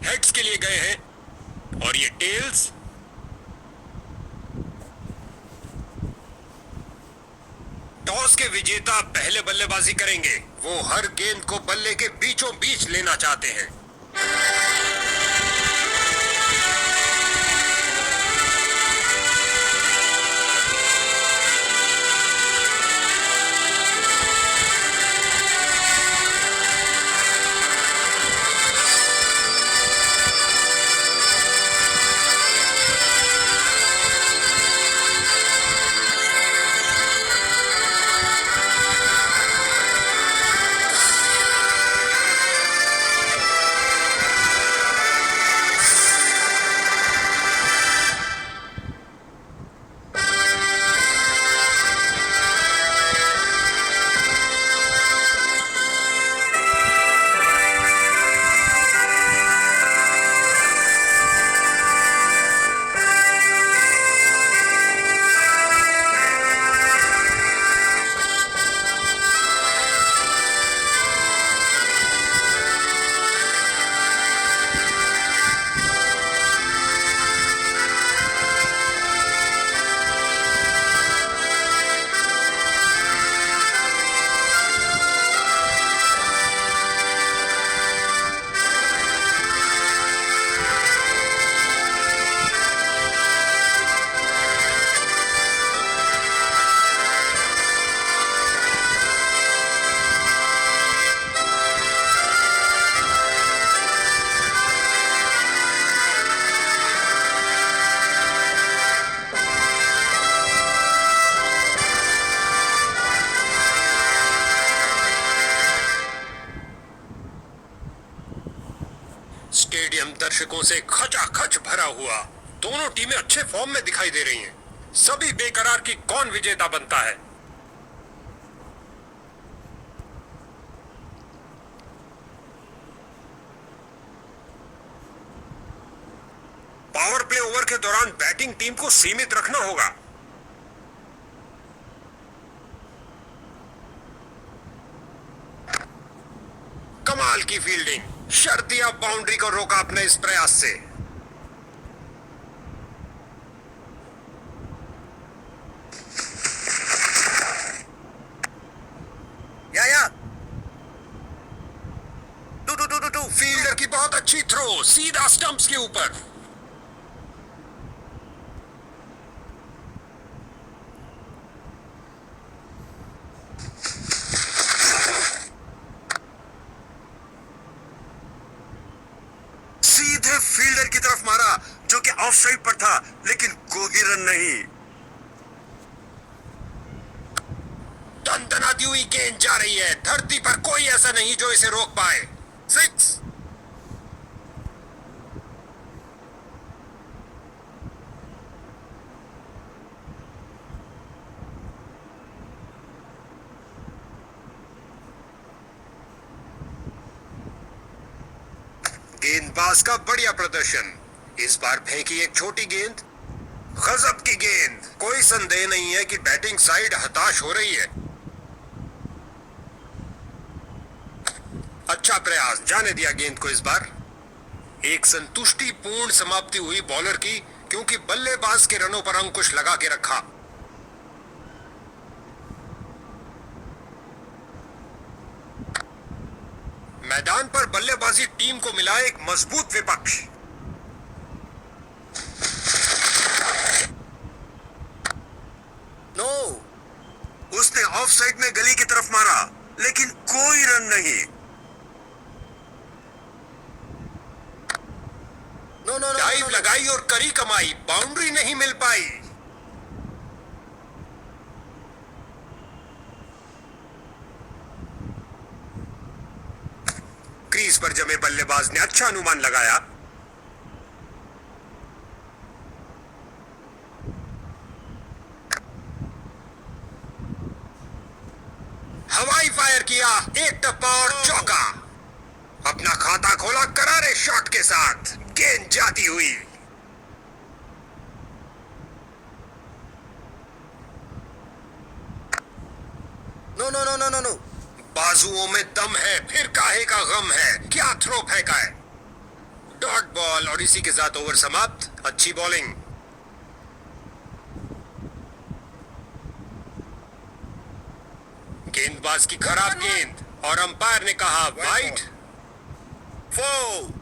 Heads के लिए गए हैं और ये टेल्स। टॉस के विजेता पहले बल्लेबाजी करेंगे। वो हर गेंद को बल्ले के बीचों बीच लेना चाहते हैं। स्टेडियम दर्शकों से खचाखच भरा हुआ। दोनों टीमें अच्छे फॉर्म में दिखाई दे रही हैं। सभी बेकरार कि कौन विजेता बनता है। पावर प्ले ओवर के दौरान बैटिंग टीम को सीमित रखना होगा। कमाल की फील्डिंग। शर्तिया बाउंड्री को रोका अपने इस प्रयास से। या टू फील्डर की बहुत अच्छी थ्रो सीधा स्टंप्स के ऊपर। सीधे फील्डर की तरफ मारा जो कि ऑफ साइड पर था, लेकिन कोई रन नहीं। दनदनाती हुई गेंद जा रही है। धरती पर कोई ऐसा नहीं जो इसे रोक पाए। 6। गेंदबाज का बढ़िया प्रदर्शन। इस बार फेंकी एक छोटी गेंद। गजब की गेंद। कोई संदेह नहीं है कि बैटिंग साइड हताश हो रही है। अच्छा प्रयास, जाने दिया गेंद को। इस बार एक संतुष्टिपूर्ण समाप्ति हुई बॉलर की, क्योंकि बल्लेबाज के रनों पर अंकुश लगा के रखा। मैदान पर बल्लेबाजी टीम को मिला एक मजबूत विपक्ष। नो, उसने ऑफ साइड में गली की तरफ मारा, लेकिन कोई रन नहीं। डाइव लगाई और करी कमाई, बाउंड्री नहीं मिल पाई। क्रीज पर जमे बल्लेबाज ने अच्छा अनुमान लगाया। हवाई फायर किया, एक टप्पा और चौका। अपना खाता खोला करारे शॉट के साथ। गेंद जाती हुई। नो। बाजुओं में दम है, फिर काहे का गम है। क्या थ्रो फेंका है। बॉल और इसी के साथ ओवर समाप्त। अच्छी बॉलिंग। गेंदबाज की खराब गेंद और अंपायर ने कहा वाइड। 4।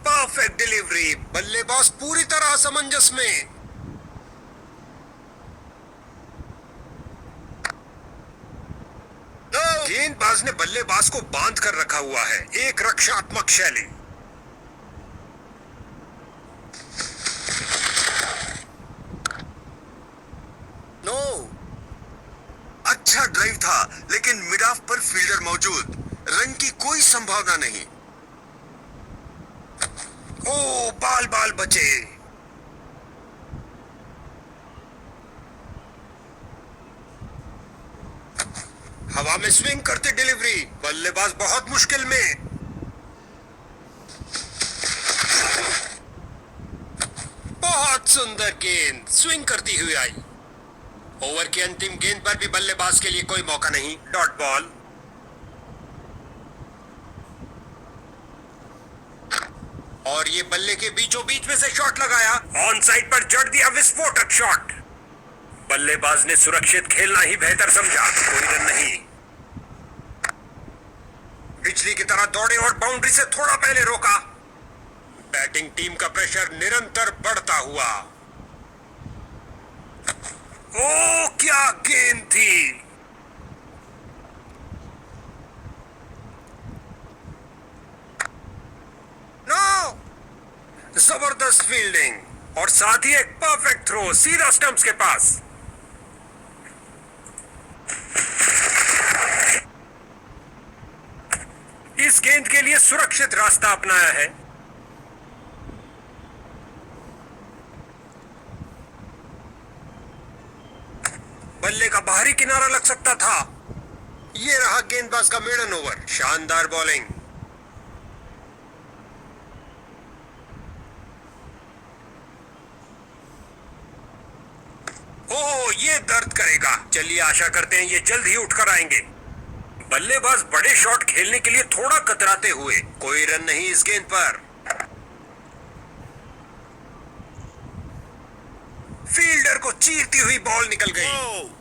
Perfect delivery. बल्लेबाज पूरी तरह असमंजस में। गेंदबाज ने बल्लेबाज को बांध कर रखा हुआ है। एक रक्षात्मक शैली। नो। अच्छा ड्राइव था, लेकिन मिड ऑफ पर फील्डर मौजूद। रन की कोई संभावना नहीं। ओ, बाल बाल बचे। हवा में स्विंग करते डिलीवरी। बल्लेबाज बहुत मुश्किल में। बहुत सुंदर गेंद स्विंग करती हुई आई। ओवर की अंतिम गेंद पर भी बल्लेबाज के लिए कोई मौका नहीं। Dot ball. और ये बल्ले के बीचों बीच में से शॉट लगाया। ऑन साइड पर जड़ दिया विस्फोटक शॉट। बल्लेबाज ने सुरक्षित खेलना ही बेहतर समझा। कोई रन नहीं। बिजली की तरह दौड़े और बाउंड्री से थोड़ा पहले रोका। बैटिंग टीम का प्रेशर निरंतर बढ़ता हुआ। ओ, क्या गेंद थी। नो। जबरदस्त फील्डिंग और साथ ही एक परफेक्ट थ्रो सीधा स्टंप्स के पास। इस गेंद के लिए सुरक्षित रास्ता अपनाया है। बल्ले का बाहरी किनारा लग सकता था। यह रहा गेंदबाज का मेडन ओवर। शानदार बॉलिंग। ओ, ये दर्द करेगा। चलिए आशा करते हैं ये जल्द ही उठकर आएंगे। बल्लेबाज बड़े शॉट खेलने के लिए थोड़ा कतराते हुए। कोई रन नहीं इस गेंद पर। फील्डर को चीरती हुई बॉल निकल गई।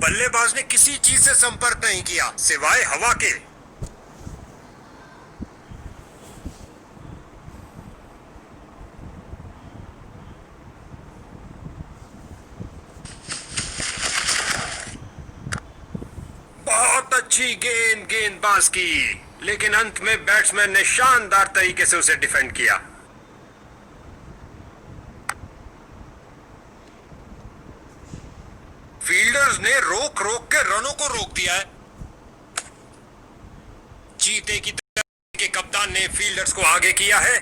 बल्लेबाज ने किसी चीज से संपर्क नहीं किया सिवाय हवा के। बहुत अच्छी गेंद गेंदबाज की, लेकिन अंत में बैट्समैन ने शानदार तरीके से उसे डिफेंड किया। फील्डर्स ने रोक रोक के रनों को रोक दिया है। चीते की तरह के कप्तान ने फील्डर्स को आगे किया है।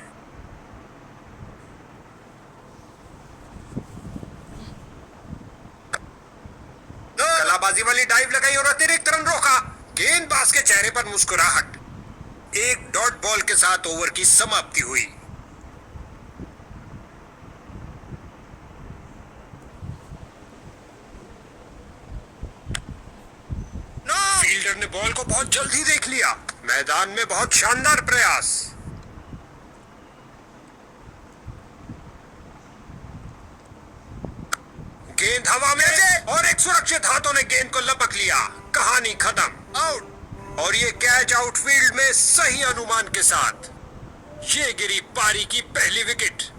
कलाबाजी वाली डाइव लगाई और अतिरिक्त रन रोका। गेंदबाज के चेहरे पर मुस्कुराहट। एक डॉट बॉल के साथ ओवर की समाप्ति हुई। फील्डर ने बॉल को बहुत जल्दी देख लिया। मैदान में बहुत शानदार प्रयास। गेंद हवा में और एक सुरक्षित हाथों ने गेंद को लपक लिया। कहानी खत्म। आउट। और ये कैच आउटफील्ड में सही अनुमान के साथ। ये गिरी पारी की पहली विकेट।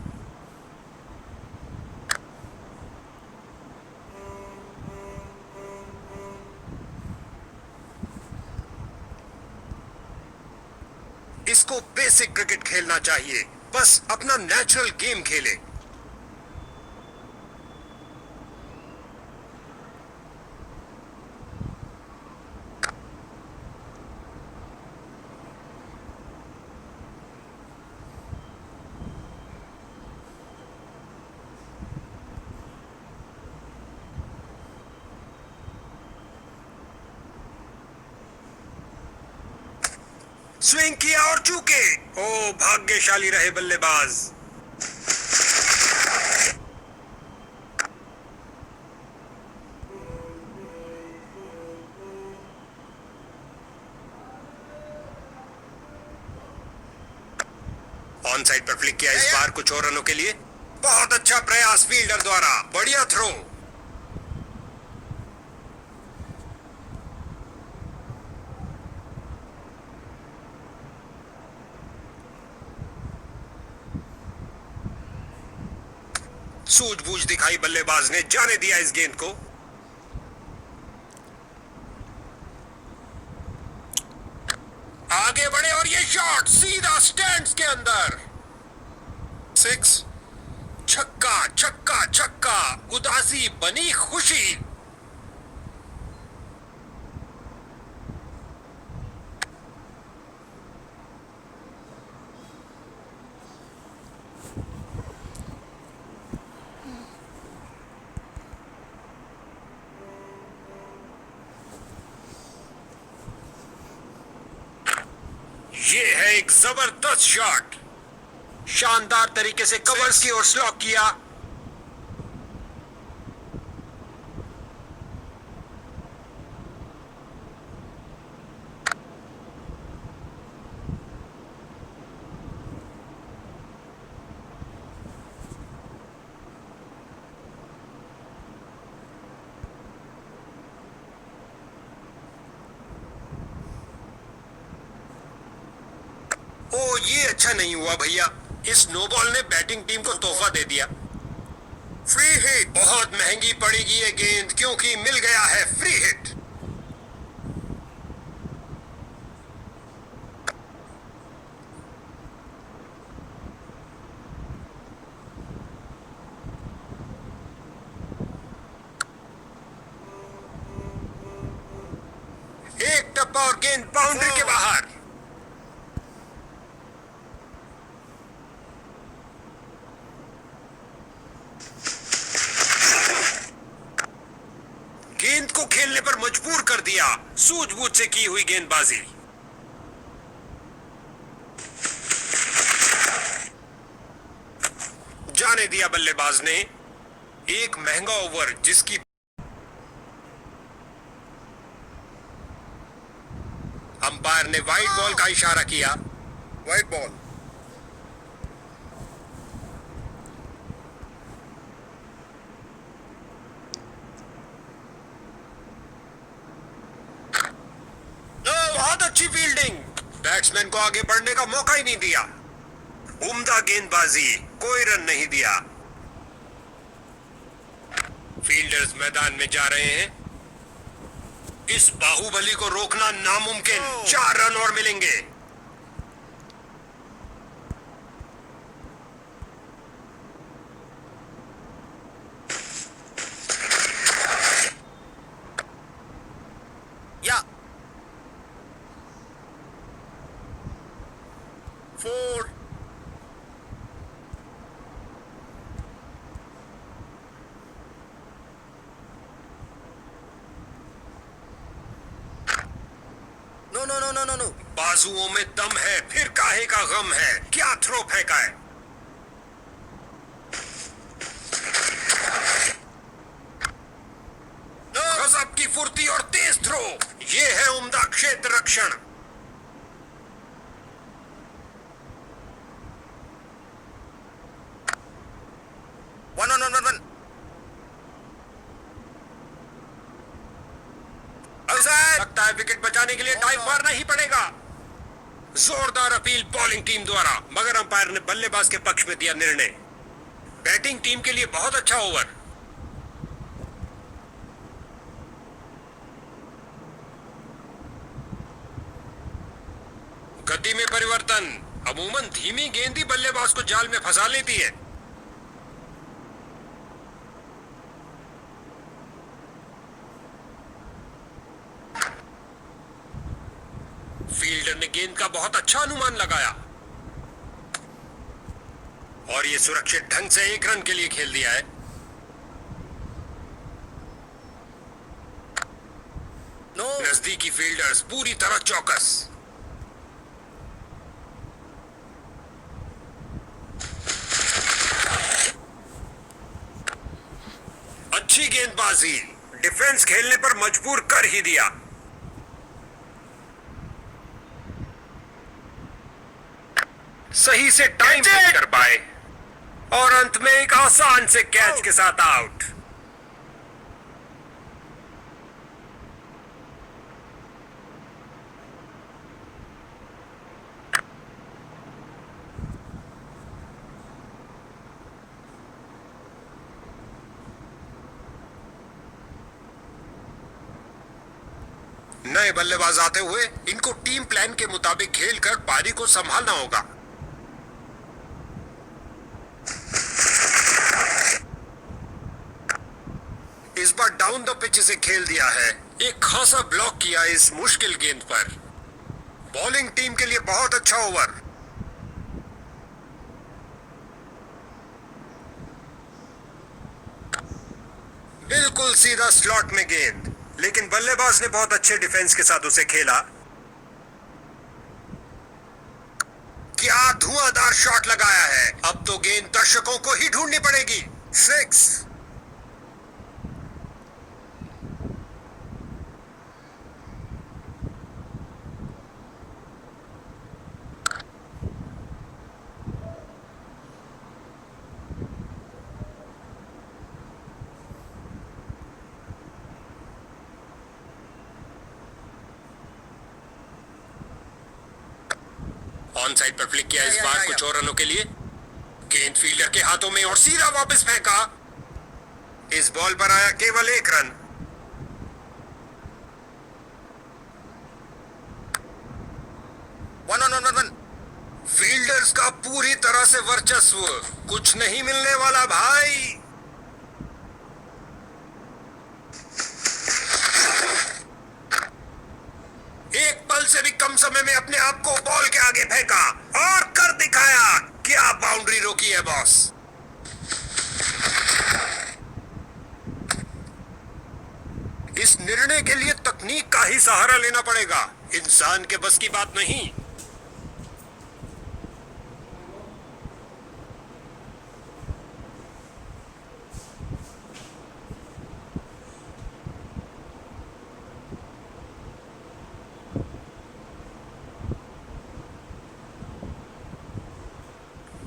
इसको बेसिक क्रिकेट खेलना चाहिए। बस अपना नेचुरल गेम खेले। स्विंग किया और चूके। ओ भाग्यशाली रहे बल्लेबाज। ऑन साइड पर फ्लिक किया इस बार कुछ और रनों के लिए। बहुत अच्छा प्रयास फील्डर द्वारा, बढ़िया थ्रो। सूझबूझ दिखाई बल्लेबाज ने, जाने दिया इस गेंद को। आगे बढ़े और ये शॉट सीधा स्टैंड्स के अंदर। 6। छक्का छक्का छक्का, उदासी बनी खुशी। ये है एक जबरदस्त शॉट, शानदार तरीके से कवर्स की ओर स्लॉक किया। ओ ये अच्छा नहीं हुआ भैया, इस नो बॉल ने बैटिंग टीम को तोहफा दे दिया। फ्री हिट, बहुत महंगी पड़ेगी ये गेंद क्योंकि मिल गया है फ्री हिट। एक टप्पा और गेंद बाउंड्री के बाहर। गेंद को खेलने पर मजबूर कर दिया, सूझबूझ से की हुई गेंदबाजी। जाने दिया बल्लेबाज ने, एक महंगा ओवर जिसकी अंपायर ने वाइड बॉल का इशारा किया। Wide ball. बहुत अच्छी फील्डिंग, बैट्समैन को आगे बढ़ने का मौका ही नहीं दिया। उम्दा गेंदबाजी, कोई रन नहीं दिया। फील्डर्स मैदान में जा रहे हैं। इस बाहुबली को रोकना नामुमकिन। 4 रन और मिलेंगे। या 4। No no no no no no, बाजुओं में दम है, फिर काहे का गम है। क्या थ्रो फेंका है। गजब की फुर्ती और तेज थ्रो, ये है उम्दा क्षेत्र रक्षण। One one one one one. लगता है विकेट बचाने के लिए टाइम मारना ही पड़ेगा। जोरदार अपील बॉलिंग टीम द्वारा, मगर अंपायर ने बल्लेबाज के पक्ष में दिया निर्णय। बैटिंग टीम के लिए बहुत अच्छा ओवर। गति में परिवर्तन, अमूमन धीमी गेंद ही बल्लेबाज को जाल में फंसा लेती है। फील्डर ने गेंद का बहुत अच्छा अनुमान लगाया और ये सुरक्षित ढंग से 1 रन के लिए खेल दिया है। नजदीकी फील्डर्स पूरी तरह चौकस। गेंदबाजी डिफेंस खेलने पर मजबूर कर ही दिया। सही से टाइम नहीं कर पाए और अंत में एक आसान से कैच के साथ आउट। नए बल्लेबाज आते हुए इनको टीम प्लान के मुताबिक खेलकर पारी को संभालना होगा। इस बार डाउन द पिच से खेल दिया है। एक खासा ब्लॉक किया इस मुश्किल गेंद पर। बॉलिंग टीम के लिए बहुत अच्छा ओवर। बिल्कुल सीधा स्लॉट में गेंद, लेकिन बल्लेबाज ने बहुत अच्छे डिफेंस के साथ उसे खेला। क्या धुआंधार शॉट लगाया है। अब तो गेंद दर्शकों को ही ढूंढनी पड़ेगी। 6। ऑन साइड पर फ्लिक किया इस बार कुछ और रनों के लिए। गेंद फील्डर के हाथों में और सीधा वापस फेंका। इस बॉल पर आया केवल 1 रन। वन। फील्डर्स का पूरी तरह से वर्चस्व। कुछ नहीं मिलने वाला भाई। एक पल से भी कम समय में अपने आप को बॉल के आगे फेंका और कर दिखाया। क्या बाउंड्री रोकी है बॉस। इस निर्णय के लिए तकनीक का ही सहारा लेना पड़ेगा। इंसान के बस की बात नहीं।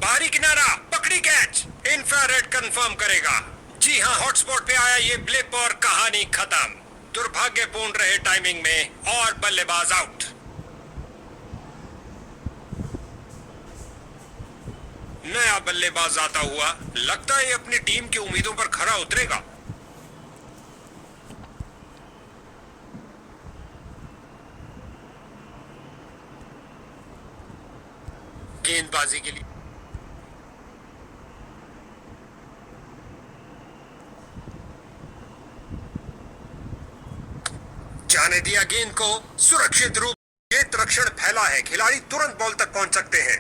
बाहरी किनारा पकड़ी कैच। इंफ्रारेड कंफर्म करेगा। जी हां, हॉटस्पॉट पे आया ये ब्लिप और कहानी खत्म। दुर्भाग्यपूर्ण रहे टाइमिंग में और बल्लेबाज आउट। नया बल्लेबाज आता हुआ लगता है अपनी टीम की उम्मीदों पर खरा उतरेगा। गेंदबाजी के लिए जाने दिया गेंद को। सुरक्षित रूप से तर्क्षण फैला है। खिलाड़ी तुरंत बॉल तक पहुंच सकते हैं।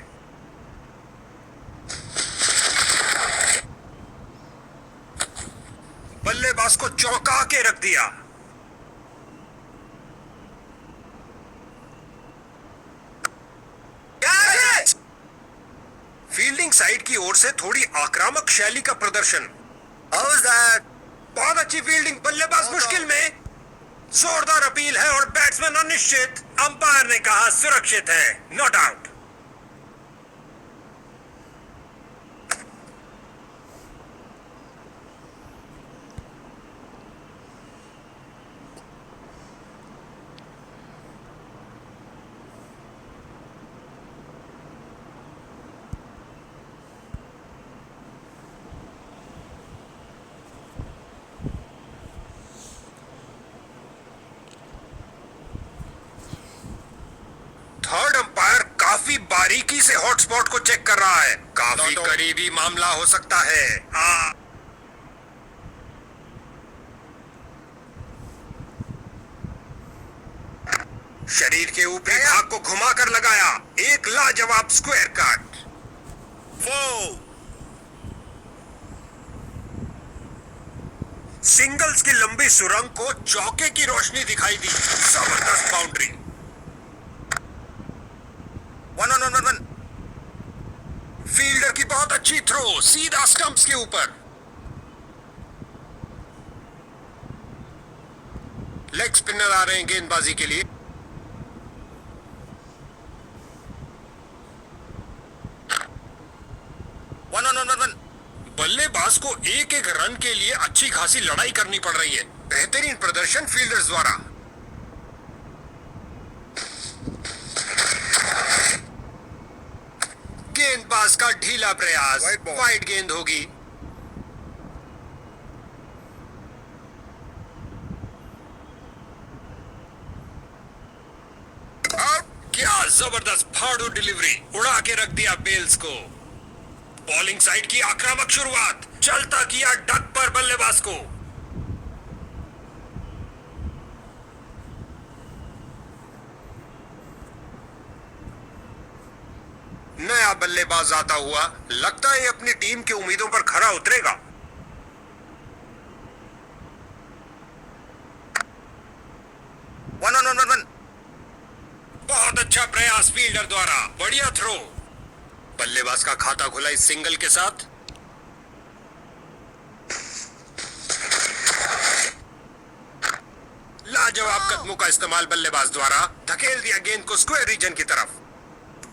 बल्लेबाज को चौंका के रख दिया। फील्डिंग साइड की ओर से थोड़ी आक्रामक शैली का प्रदर्शन। बहुत अच्छी फील्डिंग। बल्लेबाज मुश्किल में। जोरदार अपील है और बैट्समैन अनिश्चित। अंपायर ने कहा सुरक्षित है। Not out. थर्ड अंपायर काफी बारीकी से हॉटस्पॉट को चेक कर रहा है। काफी करीबी मामला हो सकता है। शरीर के ऊपरी भाग को घुमाकर लगाया। एक लाजवाब स्क्वायर कट। वो सिंगल्स की लंबी सुरंग को चौके की रोशनी दिखाई दी। जबरदस्त बाउंड्री। वन। फील्डर की बहुत अच्छी थ्रो सीधा स्टंप्स के ऊपर। लेग स्पिनर आ रहे हैं गेंदबाजी के लिए। वन। बल्लेबाज को एक एक रन के लिए अच्छी खासी लड़ाई करनी पड़ रही है। बेहतरीन प्रदर्शन फील्डर्स द्वारा। गेंदबाज का ढीला प्रयास, वाइड गेंद होगी। क्या जबरदस्त फाड़ू डिलीवरी, उड़ा के रख दिया बेल्स को। बॉलिंग साइड की आक्रामक शुरुआत, चलता किया डक पर बल्लेबाज को। नया बल्लेबाज आता हुआ, लगता है अपनी टीम की उम्मीदों पर खरा उतरेगा। वन। बहुत अच्छा प्रयास फील्डर द्वारा, बढ़िया थ्रो। बल्लेबाज का खाता खुला इस सिंगल के साथ। लाजवाब कदमों का इस्तेमाल बल्लेबाज द्वारा, धकेल दिया गेंद को स्क्वायर रीजन की तरफ।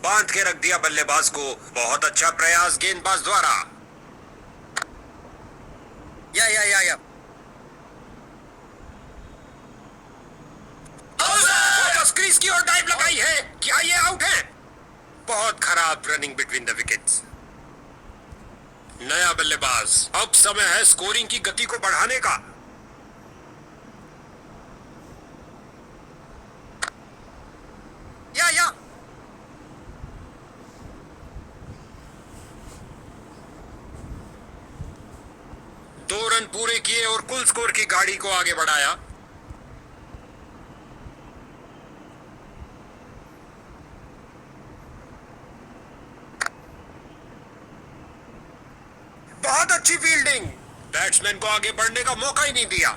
बांध के रख दिया बल्लेबाज को। बहुत अच्छा प्रयास गेंदबाज द्वारा। या। वापस क्रीज की ओर डाइव लगाई है। क्या ये आउट है? बहुत खराब रनिंग बिटवीन द विकेट्स। नया बल्लेबाज, अब समय है स्कोरिंग की गति को बढ़ाने का। या। 2 रन पूरे किए और कुल स्कोर की गाड़ी को आगे बढ़ाया। बहुत अच्छी फील्डिंग, बैट्समैन को आगे बढ़ने का मौका ही नहीं दिया।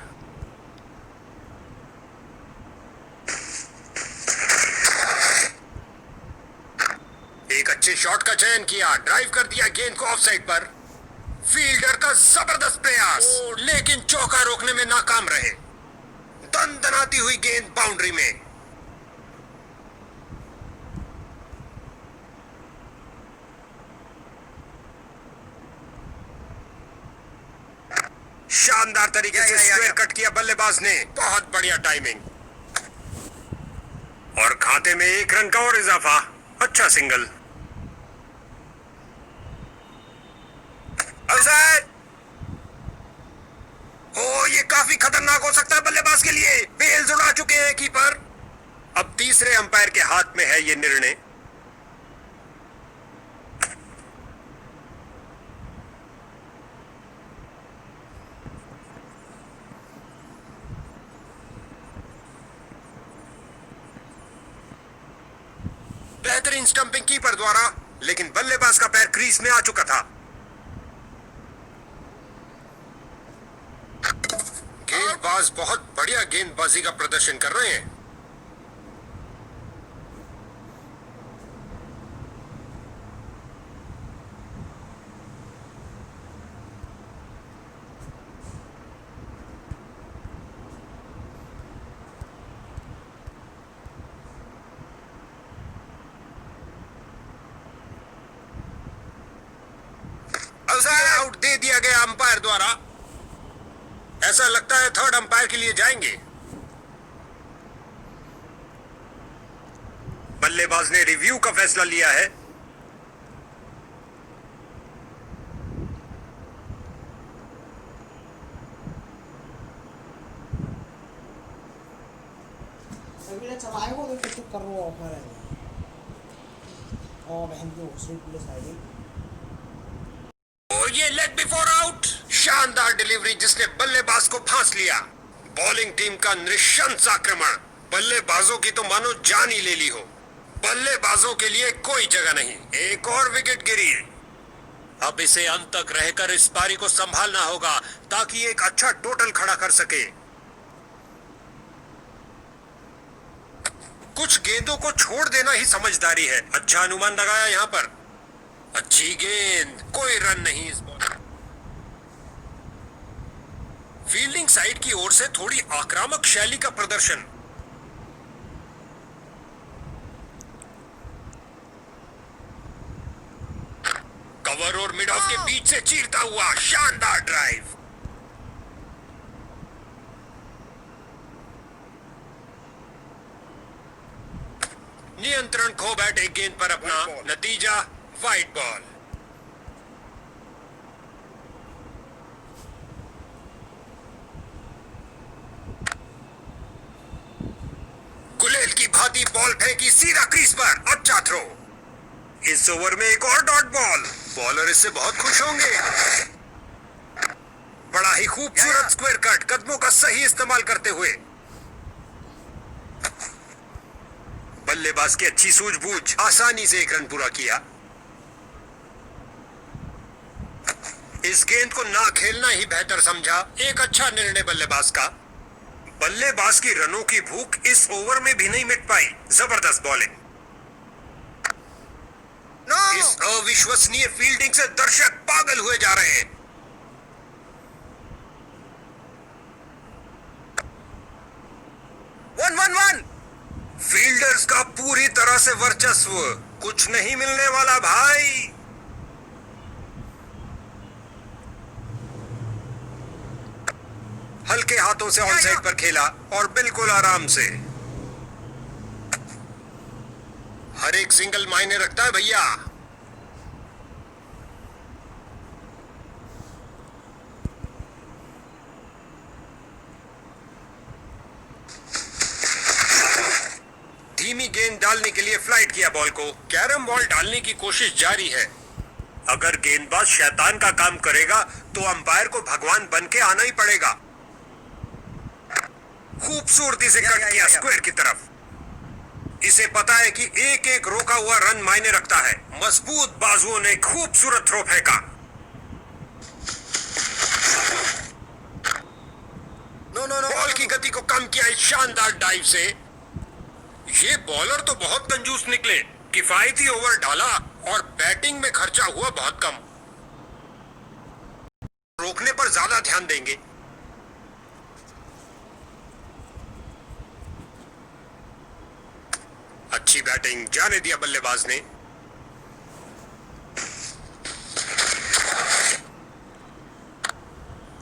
एक अच्छे शॉट का चयन किया, ड्राइव कर दिया गेंद को ऑफ साइड पर। फील्डर का जबरदस्त प्रयास, लेकिन चौका रोकने में नाकाम रहे। दनदनाती हुई गेंद बाउंड्री में। शानदार तरीके से स्क्वायर कट किया बल्लेबाज ने। बहुत बढ़िया टाइमिंग, और खाते में 1 रन का और इजाफा। अच्छा सिंगल। ओ, ये काफी खतरनाक हो सकता है बल्लेबाज के लिए। बेल्स उड़ा चुके हैं कीपर। अब तीसरे अंपायर के हाथ में है ये निर्णय। बेहतरीन स्टंपिंग कीपर द्वारा, लेकिन बल्लेबाज का पैर क्रीज में आ चुका था। गेंदबाज बहुत बढ़िया गेंदबाजी का प्रदर्शन कर रहे हैं। आउट दे दिया गया अंपायर द्वारा। ऐसा लगता है थर्ड अंपायर के लिए जाएंगे। बल्लेबाज ने रिव्यू का फैसला लिया है। चलाएगा तो फिर कर रहा ऑफर है और बहन की उसी पुलिस आएगी। ये लेग बिफोर आउट, शानदार डिलीवरी जिसने बल्लेबाज को फांस लिया। बॉलिंग टीम का नृशंस आक्रमण, बल्लेबाजों की तो मानो जान ही ले ली हो। बल्लेबाजों के लिए कोई जगह नहीं। एक और विकेट गिरी। अब इसे अंत तक रहकर इस पारी को संभालना होगा ताकि एक अच्छा टोटल खड़ा कर सके। कुछ गेंदों को छोड़ देना ही समझदारी है। अच्छा अनुमान लगाया यहाँ पर। अच्छी गेंद, कोई रन नहीं इस बॉल। फील्डिंग साइड की ओर से थोड़ी आक्रामक शैली का प्रदर्शन। कवर और मिड ऑफ के बीच से चीरता हुआ शानदार ड्राइव। नियंत्रण खो बैठे गेंद पर अपना, नतीजा वाइड बॉल। गुलेल की भांति बॉल फेंकी सीधा क्रीज पर। अच्छा थ्रो। इस ओवर में एक और डॉट बॉल। बॉलर इससे बहुत खुश होंगे। बड़ा ही खूबसूरत स्क्वायर कट, कदमों का सही इस्तेमाल करते हुए। बल्लेबाज की अच्छी सूझबूझ, आसानी से एक रन पूरा किया। इस गेंद को ना खेलना ही बेहतर समझा। एक अच्छा निर्णय बल्लेबाज का। बल्लेबाज की रनों की भूख इस ओवर में भी नहीं मिट पाई। जबरदस्त बॉलिंग। इस अविश्वसनीय फील्डिंग से दर्शक पागल हुए जा रहे हैं। वन फील्डर्स का पूरी तरह से वर्चस्व। कुछ नहीं मिलने वाला भाई। हल्के हाथों से ऑन साइड पर खेला और बिल्कुल आराम से। हर एक सिंगल मायने रखता है भैया। धीमी गेंद डालने के लिए फ्लाइट किया बॉल को। कैरम बॉल डालने की कोशिश जारी है। अगर गेंदबाज शैतान का काम करेगा तो अंपायर को भगवान बन के आना ही पड़ेगा। खूबसूरती से कट किया स्क्वायर की तरफ। इसे पता है कि एक एक रोका हुआ रन मायने रखता है। मजबूत बाजुओं ने खूबसूरत थ्रो फेंका। बॉल की गति को कम किया इस शानदार डाइव से। ये बॉलर तो बहुत कंजूस निकले। किफायती ओवर डाला और बैटिंग में खर्चा हुआ बहुत कम। रोकने पर ज्यादा ध्यान देंगे। अच्छी बैटिंग, जाने दिया बल्लेबाज ने।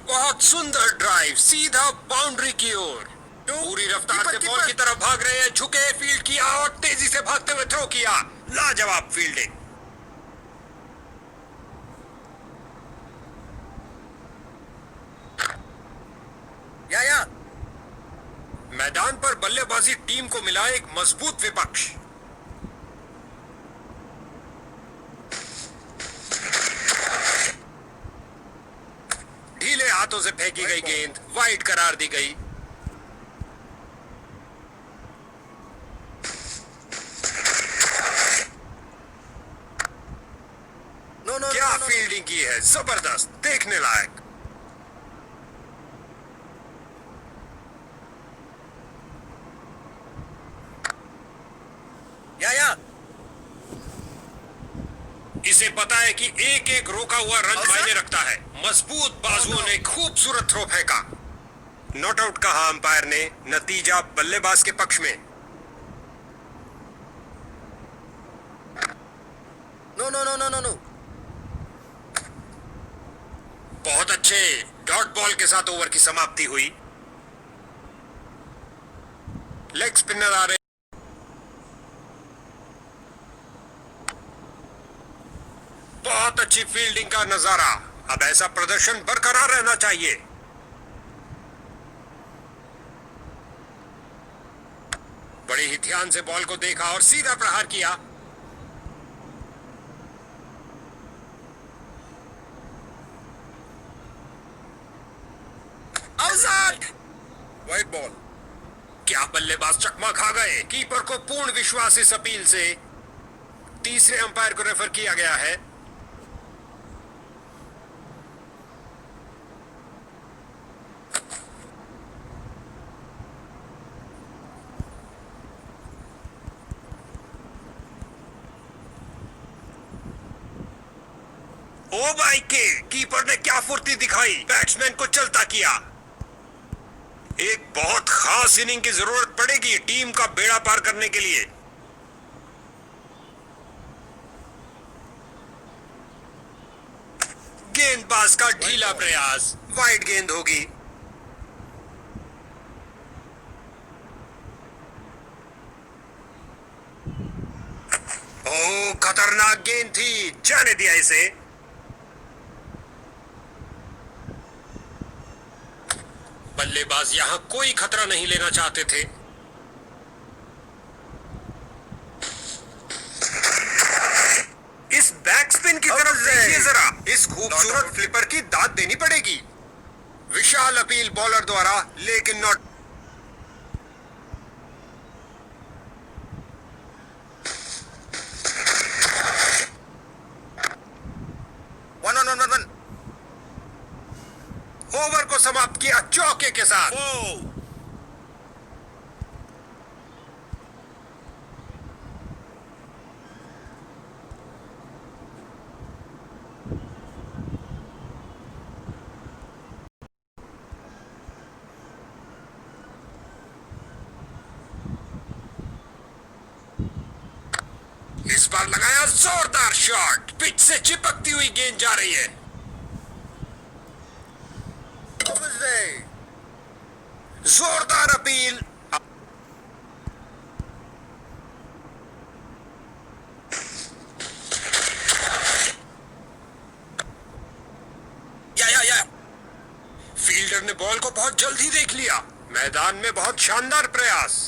बहुत सुंदर ड्राइव, सीधा बाउंड्री की ओर। पूरी रफ्तार से बॉल की तरफ भाग रहे हैं। झुके, फील्ड किया और तेजी से भागते हुए थ्रो किया। लाजवाब फील्डिंग। या मैदान पर बल्लेबाजी टीम को मिला एक मजबूत विपक्ष। ढीले हाथों से फेंकी गई गेंद वाइड करार दी गई। क्या फील्डिंग की है, जबरदस्त, देखने लायक। इसे पता है कि एक एक रोका हुआ रन मायने रखता है। मजबूत बाजुओं ने खूबसूरत थ्रो फेंका। नॉट आउट कहा अंपायर ने। नतीजा बल्लेबाज के पक्ष में। नो। बहुत अच्छे डॉट बॉल के साथ ओवर की समाप्ति हुई। लेग स्पिनर आ रहे। बहुत अच्छी फील्डिंग का नजारा। अब ऐसा प्रदर्शन बरकरार रहना चाहिए। बड़े ही ध्यान से बॉल को देखा और सीधा प्रहार किया। Wide ball. क्या बल्लेबाज चकमा खा गए। कीपर को पूर्ण विश्वास इस अपील से। तीसरे अंपायर को रेफर किया गया है। ओ भाई के कीपर ने क्या फुर्ती दिखाई। बैट्समैन को चलता किया। एक बहुत खास इनिंग की जरूरत पड़ेगी टीम का बेड़ा पार करने के लिए। गेंदबाज का ढीला प्रयास, वाइड गेंद होगी। ओह, खतरनाक गेंद थी, जाने दिया इसे। बल्लेबाज यहां कोई खतरा नहीं लेना चाहते थे। इस बैकस्पिन की तरफ देखिए जरा, इस खूबसूरत फ्लिपर की दाद देनी पड़ेगी। विशाल अपील बॉलर द्वारा, लेकिन नॉट। ओवर को समाप्त किया चौके के साथ। इस बार लगाया जोरदार शॉट, पिच से चिपकती हुई गेंद जा रही है। जोरदार अपील। या फील्डर ने बॉल को बहुत जल्दी देख लिया। मैदान में बहुत शानदार प्रयास।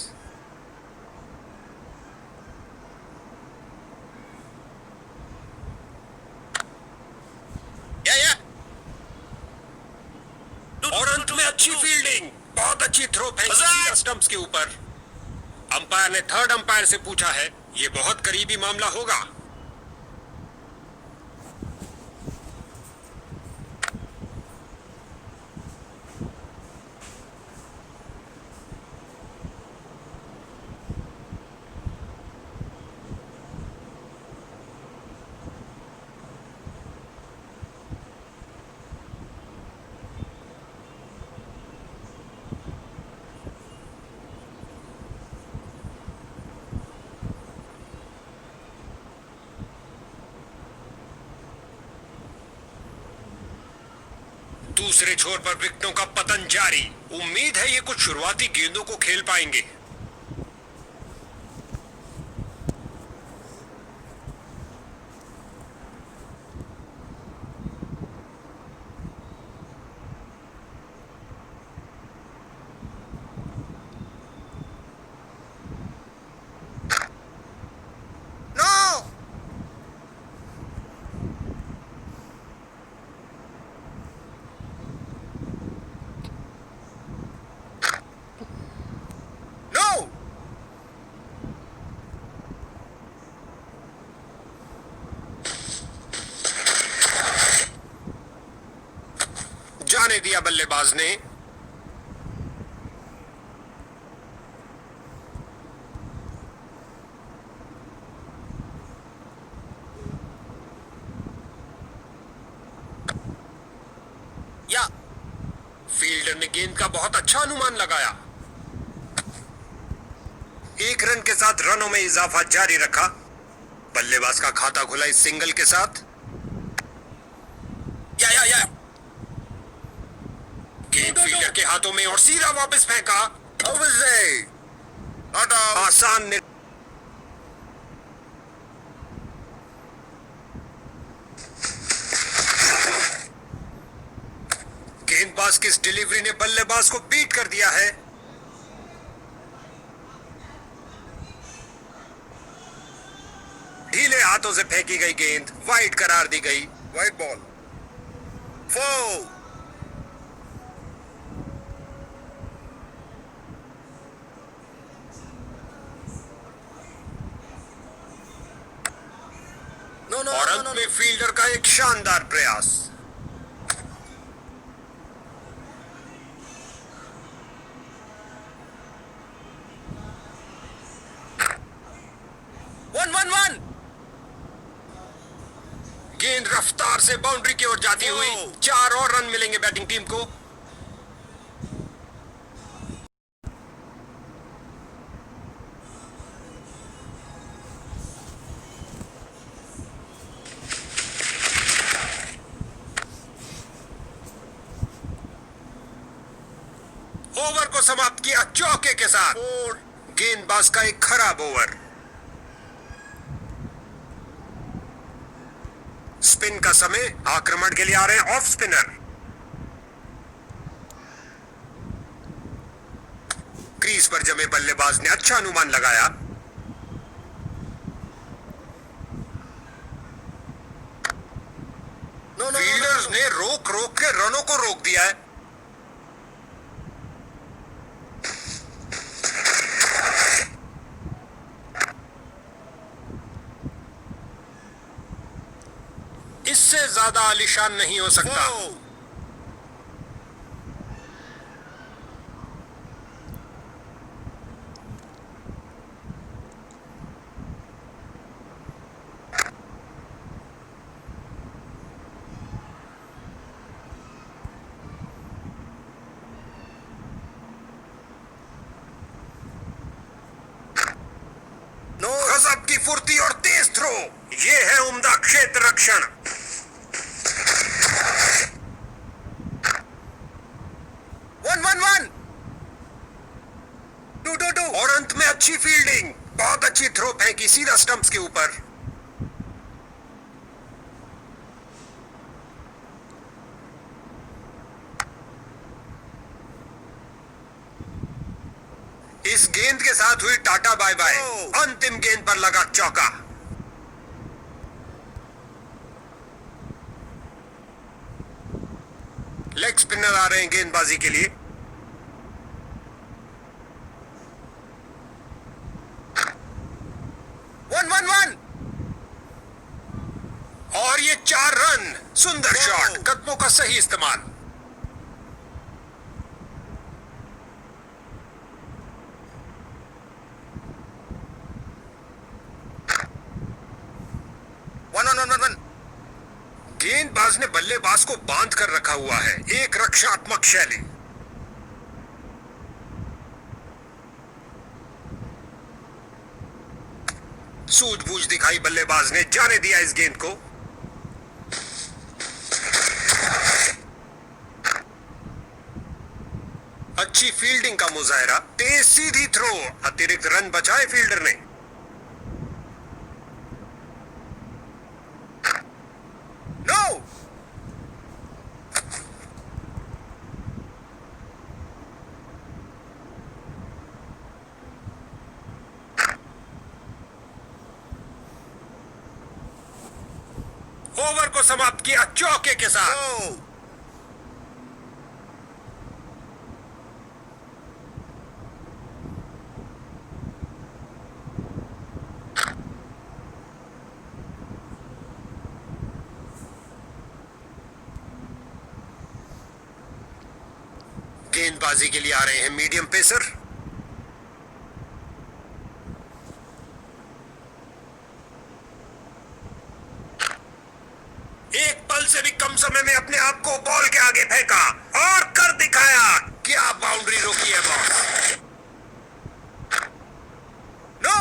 और अंत में अच्छी फील्डिंग, बहुत अच्छी थ्रो फेंकी स्टंप्स के ऊपर। अंपायर ने थर्ड अंपायर से पूछा है, यह बहुत करीबी मामला होगा। दूसरे छोर पर विकेटों का पतन जारी। उम्मीद है ये कुछ शुरुआती गेंदों को खेल पाएंगे। जाने दिया बल्लेबाज ने। या फील्डर ने गेंद का बहुत अच्छा अनुमान लगाया। एक रन के साथ रनों में इजाफा जारी रखा। बल्लेबाज का खाता खुला इस सिंगल के साथ। या गेंद फील्डर के हाथों में और सीधा वापस फेंका। आसान गेंदबाज की इस डिलीवरी ने बल्लेबाज को बीट कर दिया है। ढीले हाथों से फेंकी गई गेंद वाइड करार दी गई। Wide ball. फोर। और अंत में फील्डर का एक शानदार प्रयास। वन गेंद रफ्तार से बाउंड्री की ओर जाती हुई 4 और रन मिलेंगे बैटिंग टीम को। समाप्त किया चौके के साथ। गेंदबाज का एक खराब ओवर। स्पिन का समय, आक्रमण के लिए आ रहे हैं ऑफ स्पिनर। क्रीज पर जमे बल्लेबाज ने अच्छा अनुमान लगाया। फील्डर्स ने रोक रोक के रनों को रोक दिया है। इससे ज्यादा आलीशान नहीं हो सकता। गजब की फुर्ती और तेज थ्रो, ये है उम्दा क्षेत्र रक्षण। और अंत में अच्छी फील्डिंग, बहुत अच्छी थ्रो फेंकी सीधा स्टंप्स के ऊपर। इस गेंद के साथ हुई टाटा बाय बाय। अंतिम गेंद पर लगा चौका। लेग स्पिनर आ रहे हैं गेंदबाजी के लिए। और ये 4 रन। सुंदर शॉट, कदमों का सही इस्तेमाल। गेंदबाज ने बल्लेबाज को बांध कर रखा हुआ है। एक रक्षात्मक शैली। सूझबूझ दिखाई बल्लेबाज ने, जाने दिया इस गेंद को। अच्छी फील्डिंग का मुजाहरा, तेज सीधी थ्रो, अतिरिक्त रन बचाए फील्डर ने। ओवर को समाप्त किया चौके के साथ। गेंदबाजी के लिए आ रहे हैं मीडियम पेसर। एक पल से भी कम समय में अपने आप को बॉल के आगे फेंका और कर दिखाया। क्या बाउंड्री रोकी है बॉस। नो,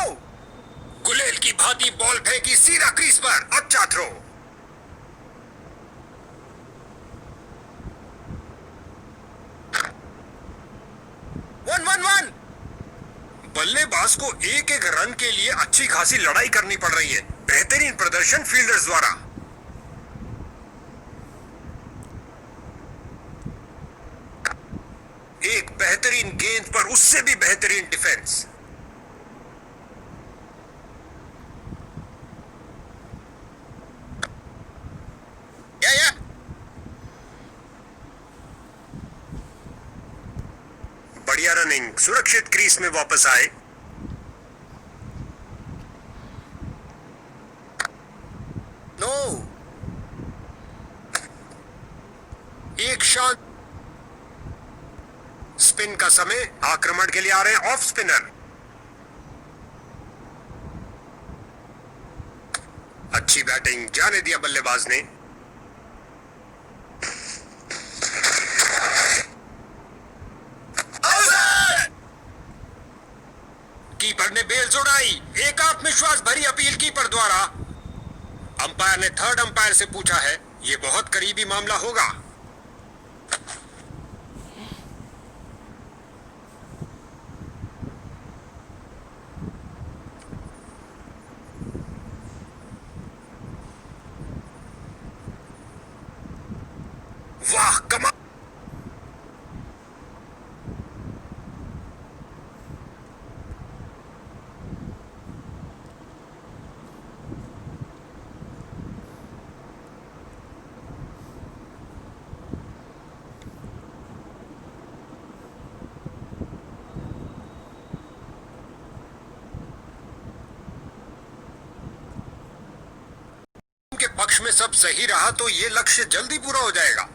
गुलेल की भांति बॉल फेंकी सीधा क्रीज पर। अच्छा थ्रो। बल्लेबाज को एक एक रन के लिए अच्छी खासी लड़ाई करनी पड़ रही है। बेहतरीन प्रदर्शन फील्डर्स द्वारा। एक बेहतरीन गेंद पर उससे भी बेहतरीन डिफेंस। बढ़िया रनिंग, सुरक्षित क्रीज में वापस आए। नो, एक शांत। स्पिन का समय, आक्रमण के लिए आ रहे हैं ऑफ स्पिनर। अच्छी बैटिंग, जाने दिया बल्लेबाज ने। कीपर ने बेल्स उड़ाई। एक आत्मविश्वास भरी अपील कीपर द्वारा। अंपायर ने थर्ड अंपायर से पूछा है, यह बहुत करीबी मामला होगा। वाह कमाल। के पक्ष में सब सही रहा तो ये लक्ष्य जल्दी पूरा हो जाएगा।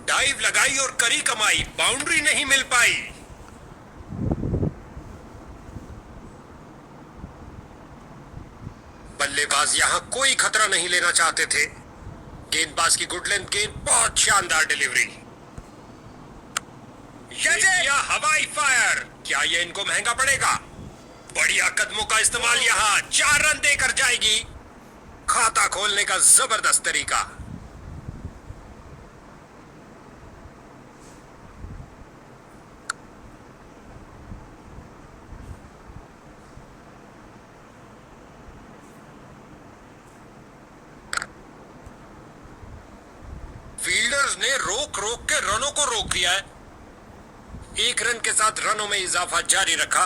डाइव लगाई और करी कमाई, बाउंड्री नहीं मिल पाई। बल्लेबाज यहां कोई खतरा नहीं लेना चाहते थे। गेंदबाज की गुड लेंथ गेंद, बहुत शानदार डिलीवरी। या हवाई फायर, क्या ये इनको महंगा पड़ेगा? बढ़िया कदमों का इस्तेमाल, यहां 4 रन देकर जाएगी। खाता खोलने का जबरदस्त तरीका। फील्डर्स ने रोक रोक के रनों को रोक दिया है। 1 रन के साथ रनों में इजाफा जारी रखा।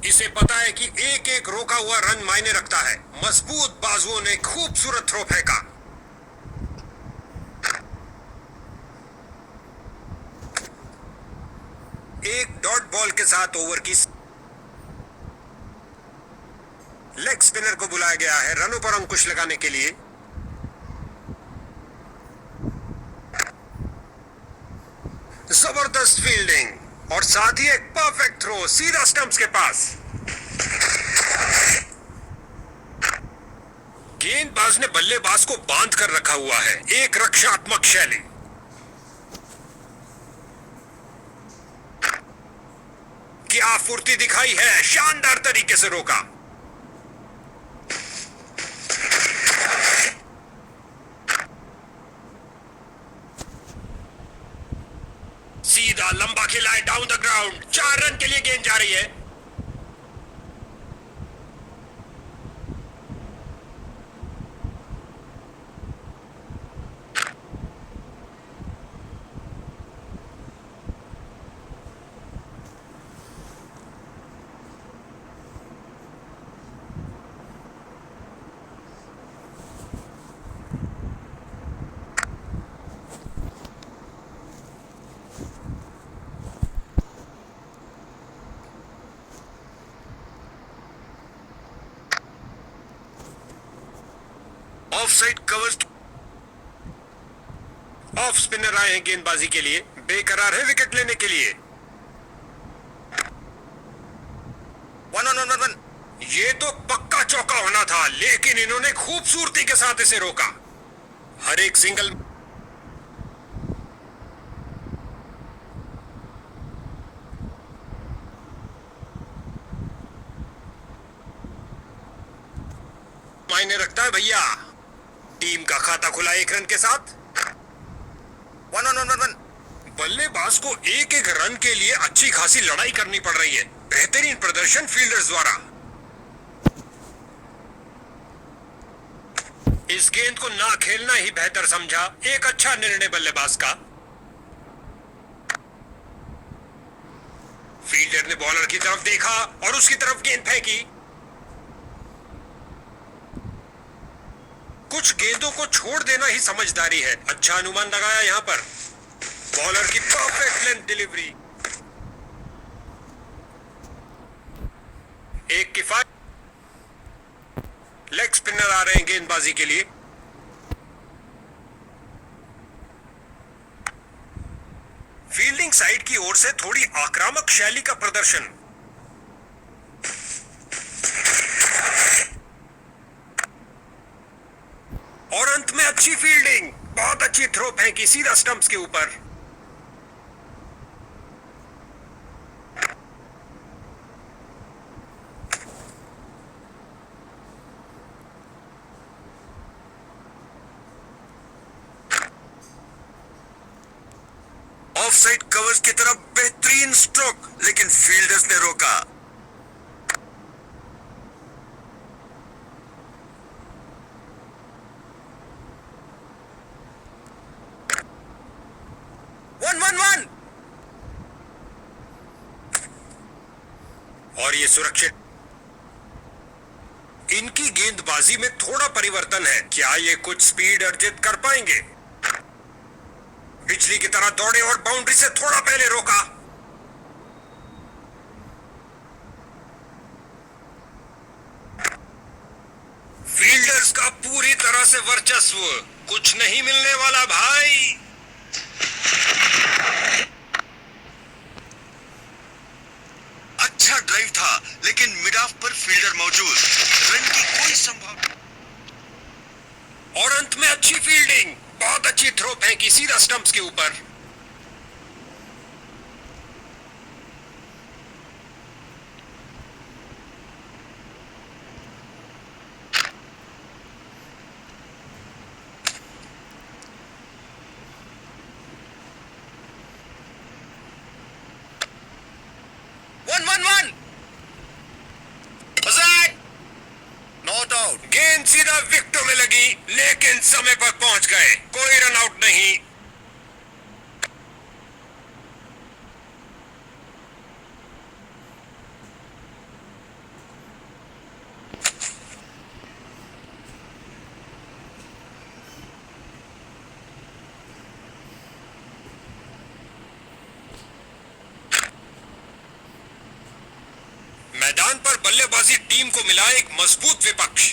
इसे पता है कि एक एक रोका हुआ रन मायने रखता है। मजबूत बाजुओं ने खूबसूरत थ्रो फेंका। एक डॉट बॉल के साथ ओवर की लेग स्पिनर को बुलाया गया है रनों पर अंकुश लगाने के लिए। जबरदस्त फील्डिंग और साथ ही एक परफेक्ट थ्रो सीधा स्टंप्स के पास। गेंदबाज ने बल्लेबाज को बांध कर रखा हुआ है। एक रक्षात्मक शैली। क्या फुर्ती दिखाई है, शानदार तरीके से रोका। सीधा लंबा खिलाए डाउन द ग्राउंड। 4 रन के लिए गेंद जा रही है। Of side cover. Off spinner आए हैं गेंदबाजी के लिए। बेकरार है विकेट लेने के लिए। 1-1-1-1। ये तो पक्का चौका होना था, लेकिन इन्होंने खूबसूरती के साथ इसे रोका। हर एक सिंगल मायने रखता है भैया। टीम का खाता खुला 1 रन के साथ। 1-1-1-1। बल्लेबाज को एक एक रन के लिए अच्छी खासी लड़ाई करनी पड़ रही है। बेहतरीन प्रदर्शन फील्डर्स द्वारा। इस गेंद को ना खेलना ही बेहतर समझा। एक अच्छा निर्णय बल्लेबाज का। फील्डर ने बॉलर की तरफ देखा और उसकी तरफ गेंद फेंकी। कुछ गेंदों को छोड़ देना ही समझदारी है। अच्छा अनुमान लगाया यहां पर। बॉलर की परफेक्ट लेंथ डिलीवरी। एक किफायत। लेग स्पिनर आ रहे हैं गेंदबाजी के लिए। फील्डिंग साइड की ओर से थोड़ी आक्रामक शैली का प्रदर्शन। और अंत में अच्छी फील्डिंग। बहुत अच्छी थ्रो फेंकी सीधा स्टंप्स के ऊपर। साइड कवर्स की तरफ बेहतरीन स्ट्रोक, लेकिन फील्डर्स ने रोका। One one one. और ये सुरक्षित। इनकी गेंदबाजी में थोड़ा परिवर्तन है। क्या ये कुछ स्पीड अर्जित कर पाएंगे? बिजली की तरह दौड़े और बाउंड्री से थोड़ा पहले रोका। फील्डर्स का पूरी तरह से वर्चस्व। कुछ नहीं मिलने वाला भाई। अच्छा ड्राइव था, लेकिन मिड ऑफ पर फील्डर मौजूद, रन की कोई संभावना। और अंत में अच्छी फील्डिंग। बहुत अच्छी थ्रो फेंकी सीधा स्टंप्स के ऊपर। One one one. Not out. गेंद सीधा विकेटों में लगी, लेकिन समय पर पहुंच गए। कोई रन आउट नहीं। मैदान पर बल्लेबाजी टीम को मिला एक मजबूत विपक्ष।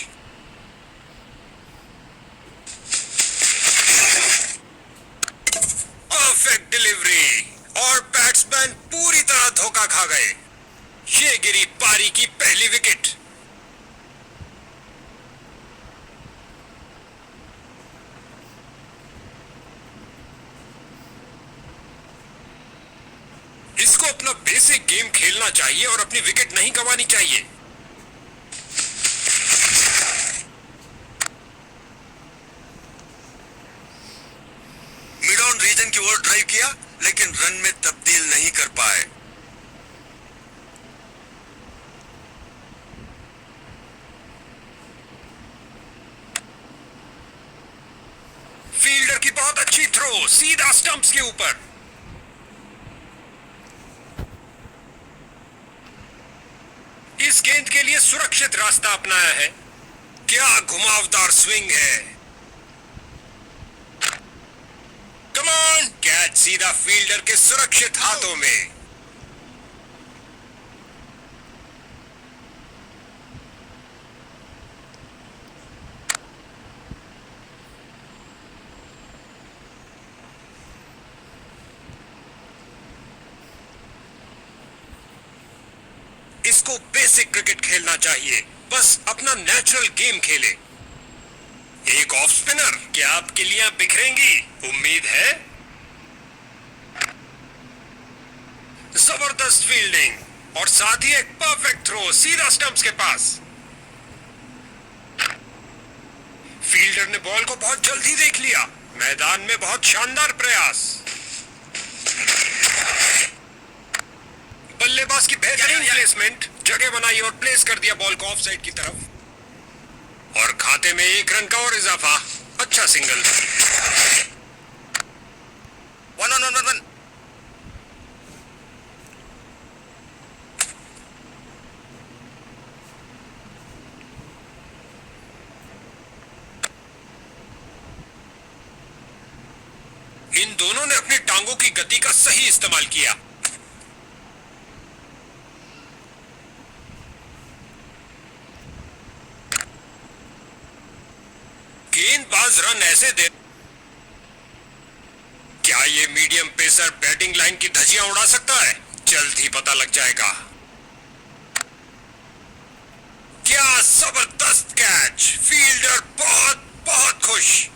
परफेक्ट डिलीवरी और बैट्समैन पूरी तरह धोखा खा गए। ये गिरी पारी की पहली विकेट। इसको अपना बेसिक गेम खेलना चाहिए और अपनी विकेट नहीं गंवानी चाहिए। मिड ऑन रीजन की ओर ड्राइव किया, लेकिन रन में तब्दील नहीं कर पाए। फील्डर की बहुत अच्छी थ्रो सीधा स्टंप्स के ऊपर। इस गेंद के लिए सुरक्षित रास्ता अपनाया है। क्या घुमावदार स्विंग है। Come on. कैच सीधा फील्डर के सुरक्षित हाथों में। इसको बेसिक क्रिकेट खेलना चाहिए। बस अपना नेचुरल गेम खेले। एक ऑफ स्पिनर। क्या आपकी लियां बिखरेंगी? उम्मीद है। जबरदस्त फील्डिंग और साथ ही एक परफेक्ट थ्रो सीधा स्टंप्स के पास। फील्डर ने बॉल को बहुत जल्दी देख लिया। मैदान में बहुत शानदार प्रयास। बल्लेबाज की बेहतरीन प्लेसमेंट। जगह बनाई और प्लेस कर दिया बॉल को ऑफ साइड की तरफ। और खाते में एक रन का और इजाफा। अच्छा single. One one one one. इन दोनों ने अपनी टांगों की गति का सही इस्तेमाल किया। गेंदबाज रन ऐसे दे। क्या ये मीडियम पेसर बैटिंग लाइन की धज्जियां उड़ा सकता है? जल्द ही पता लग जाएगा। क्या जबरदस्त कैच। फील्डर बहुत बहुत खुश।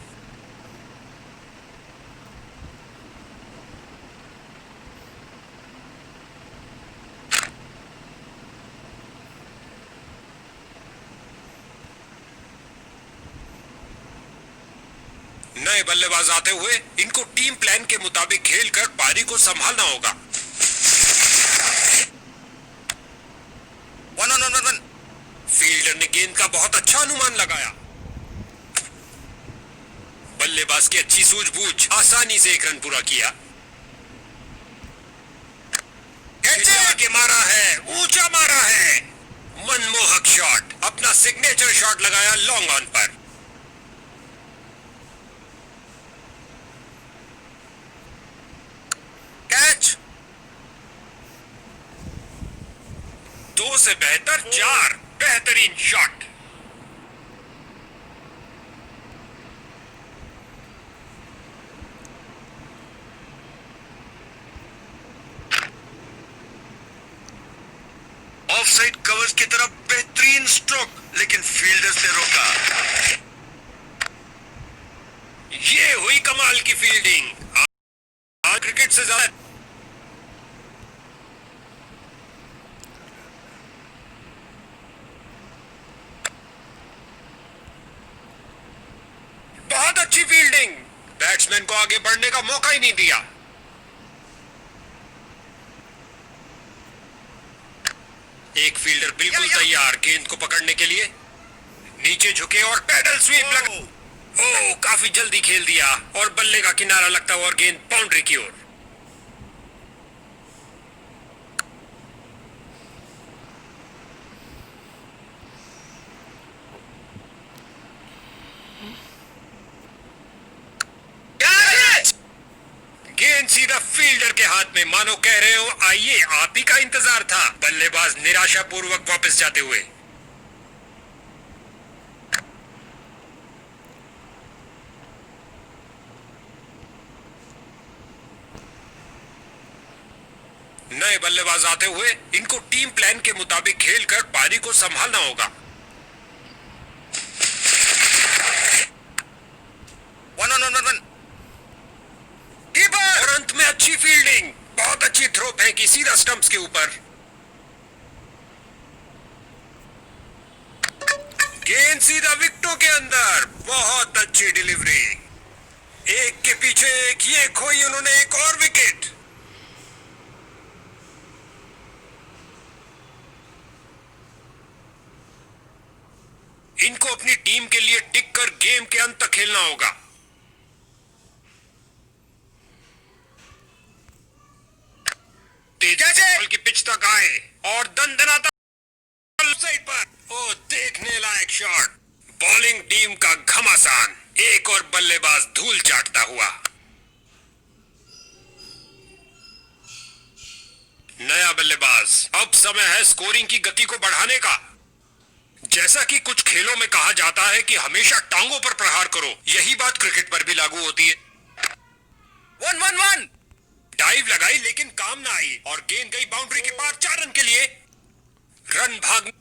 नए बल्लेबाज आते हुए इनको टीम प्लान के मुताबिक खेलकर पारी को संभालना होगा। 1-1-1-1। फील्डर ने गेंद का बहुत अच्छा अनुमान लगाया। बल्लेबाज की अच्छी सूझबूझ, आसानी से एक रन पूरा किया। के मारा है, ऊंचा मारा है, मनमोहक शॉट, अपना सिग्नेचर शॉट लगाया लॉन्ग ऑन पर। कैच। 2 से बेहतर 4, बेहतरीन शॉट। ऑफसाइड कवर्स की तरफ बेहतरीन स्ट्रोक, लेकिन फील्डर्स ने रोका। ये हुई कमाल की फील्डिंग। आज क्रिकेट से ज्यादा बहुत अच्छी फील्डिंग। बैट्समैन को आगे बढ़ने का मौका ही नहीं दिया। एक फील्डर बिल्कुल तैयार गेंद को पकड़ने के लिए। नीचे झुके और पैडल स्वीप लगा। ओह, काफी जल्दी खेल दिया और बल्ले का किनारा लगता हुआ और गेंद बाउंड्री की ओर। गेंद सीधा फील्डर के हाथ में, मानो कह रहे हो आइए आप ही का इंतजार था। बल्लेबाज निराशापूर्वक वापस जाते हुए। नए बल्लेबाज आते हुए इनको टीम प्लान के मुताबिक खेलकर पारी को संभालना होगा। 1-1-1-1। और अंत में अच्छी फील्डिंग, बहुत अच्छी थ्रो फेंकी सीधा स्टंप्स के ऊपर। गेंद सीधा विकेटों के अंदर, बहुत अच्छी डिलीवरी। एक के पीछे एक, ये खोई उन्होंने एक और विकेट। इनको अपनी टीम के लिए टिक कर गेम के अंत तक खेलना होगा। तेजी से बॉल की पिच तक आए और दंदनाता साइड पर। ओ, देखने लायक शॉट। बॉलिंग टीम का घमासान, एक और बल्लेबाज धूल चाटता हुआ। नया बल्लेबाज। अब समय है स्कोरिंग की गति को बढ़ाने का। जैसा कि कुछ खेलों में कहा जाता है कि हमेशा टांगों पर प्रहार करो, यही बात क्रिकेट पर भी लागू होती है। 1-1-1। डाइव लगाई लेकिन काम ना आई और गेंद गई बाउंड्री के पार 4 रन के लिए। रन भाग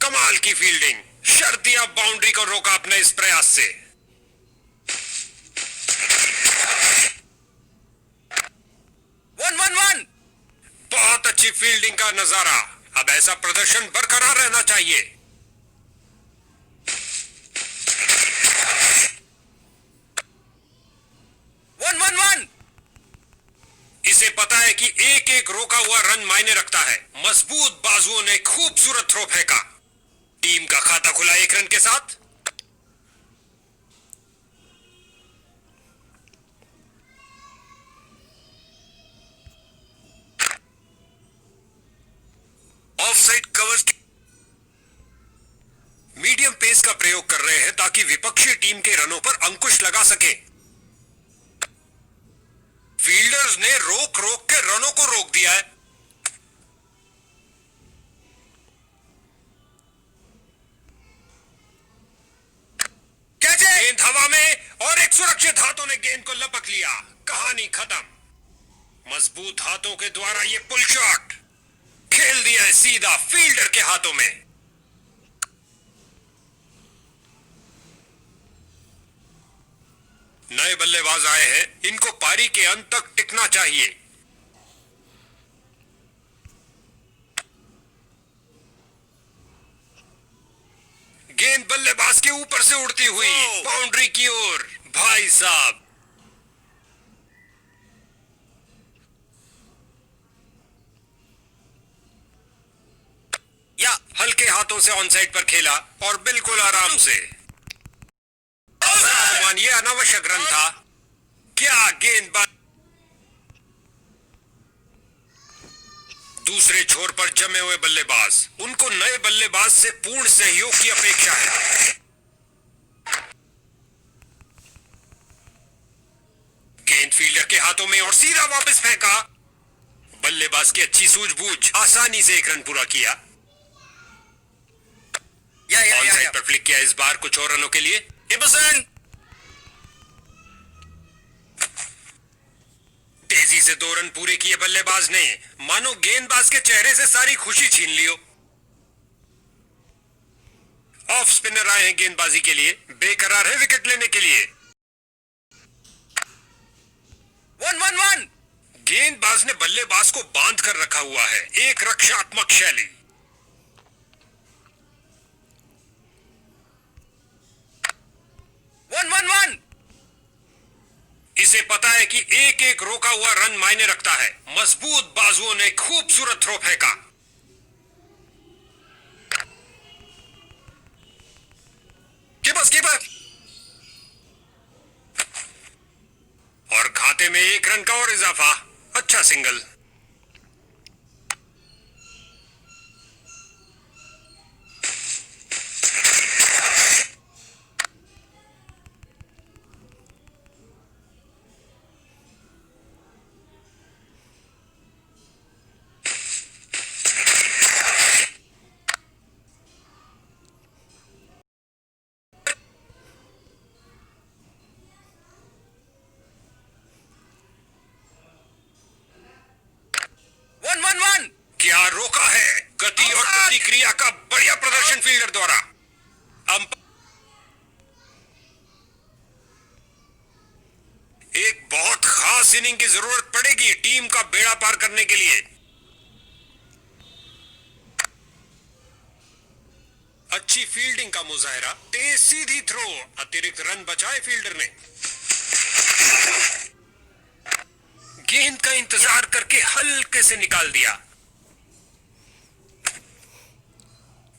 कमाल की फील्डिंग, शर्तिया बाउंड्री को रोका अपने इस प्रयास से। 1-1-1। बहुत अच्छी फील्डिंग का नजारा। अब ऐसा प्रदर्शन बरकरार रहना चाहिए। इसे पता है कि एक एक रोका हुआ रन मायने रखता है। मजबूत बाजुओं ने खूबसूरत थ्रो फेंका। टीम का खाता खुला 1 रन के साथ। ऑफसाइड कवर्स मीडियम पेस का प्रयोग कर रहे हैं ताकि विपक्षी टीम के रनों पर अंकुश लगा सके। फील्डर्स ने रोक रोक के रनों को रोक दिया है। गेंद हवा में और एक सुरक्षित हाथों ने गेंद को लपक लिया। कहानी खत्म। मजबूत हाथों के द्वारा ये पुल शॉट खेल दिया है सीधा फील्डर के हाथों में। नए बल्लेबाज आए हैं, इनको पारी के अंत तक टिकना चाहिए। गेंद बल्लेबाज के ऊपर से उड़ती हुई बाउंड्री की ओर। भाई साहब, या हल्के हाथों से ऑनसाइड पर खेला और बिल्कुल आराम से। अनुमान, ये अनावश्यक रन था। क्या गेंदबाज दूसरे छोर पर जमे हुए बल्लेबाज, उनको नए बल्लेबाज से पूर्ण सहयोग की अपेक्षा है। गेंद फील्डर के हाथों में और सीधा वापस फेंका। बल्लेबाज की अच्छी सूझबूझ, आसानी से एक रन पूरा किया। ऑनसाइड पर फ्लिक किया इस बार कुछ और रनों के लिए। तेजी से 2 रन पूरे किए बल्लेबाज ने, मानो गेंदबाज के चेहरे से सारी खुशी छीन लियो। ऑफ स्पिनर आए हैं गेंदबाजी के लिए, बेकरार है विकेट लेने के लिए। 1-1-1। गेंदबाज ने बल्लेबाज को बांध कर रखा हुआ है, एक रक्षात्मक शैली। 1-1-1। इसे पता है कि एक एक रोका हुआ रन मायने रखता है। मजबूत बाजुओं ने खूबसूरत थ्रो फेंका। कीपर और खाते में 1 रन का और इजाफा। अच्छा सिंगल। क्या रोका है? गति और प्रतिक्रिया का बढ़िया प्रदर्शन फील्डर द्वारा। एक बहुत खास इनिंग की जरूरत पड़ेगी टीम का बेड़ा पार करने के लिए। अच्छी फील्डिंग का मुजाहरा, तेज सीधी थ्रो, अतिरिक्त रन बचाए फील्डर ने। गेंद का इंतजार करके हल्के से निकाल दिया।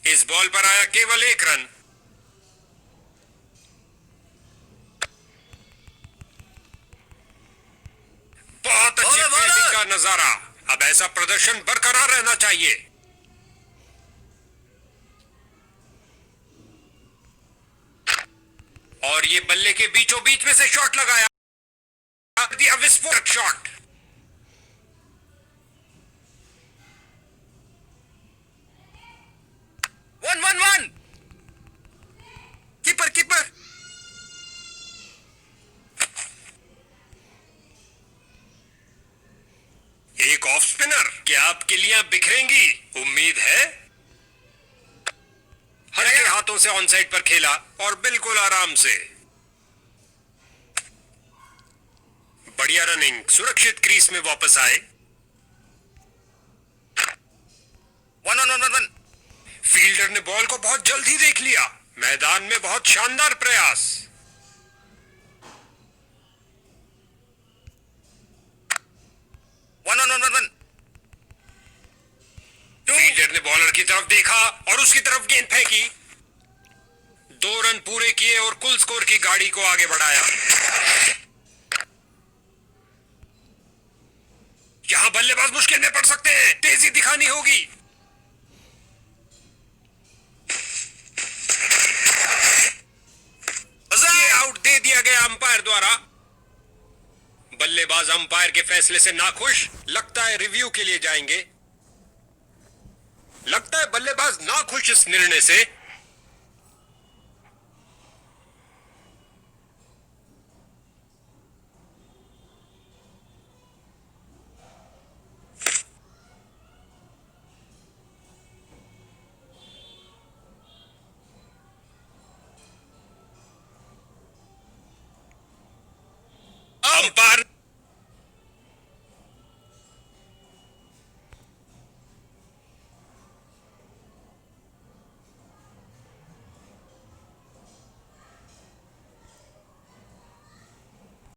इस बॉल पर आया केवल 1 रन। बहुत अच्छी फील्डिंग का नजारा। अब ऐसा प्रदर्शन बरकरार रहना चाहिए। और ये बल्ले के बीचों बीच में से शॉट लगाया, दिया विस्फोटक शॉट। कीपर एक ऑफ स्पिनर। क्या आपके लिए बिखरेंगी? उम्मीद है। हल्के हाथों से ऑनसाइड पर खेला और बिल्कुल आराम से। बढ़िया रनिंग, सुरक्षित क्रीज में वापस आए। 1-1-1-1। फील्डर ने बॉल को बहुत जल्दी देख लिया। मैदान में बहुत शानदार प्रयास। 1-1-1-1। फील्डर ने बॉलर की तरफ देखा और उसकी तरफ गेंद फेंकी। 2 रन पूरे किए और कुल स्कोर की गाड़ी को आगे बढ़ाया। यहां बल्लेबाज मुश्किल में पड़ सकते हैं, तेजी दिखानी होगी। ये आउट दे दिया गया अंपायर द्वारा। बल्लेबाज अंपायर के फैसले से नाखुश, लगता है रिव्यू के लिए जाएंगे। लगता है बल्लेबाज नाखुश इस निर्णय से। अंपायर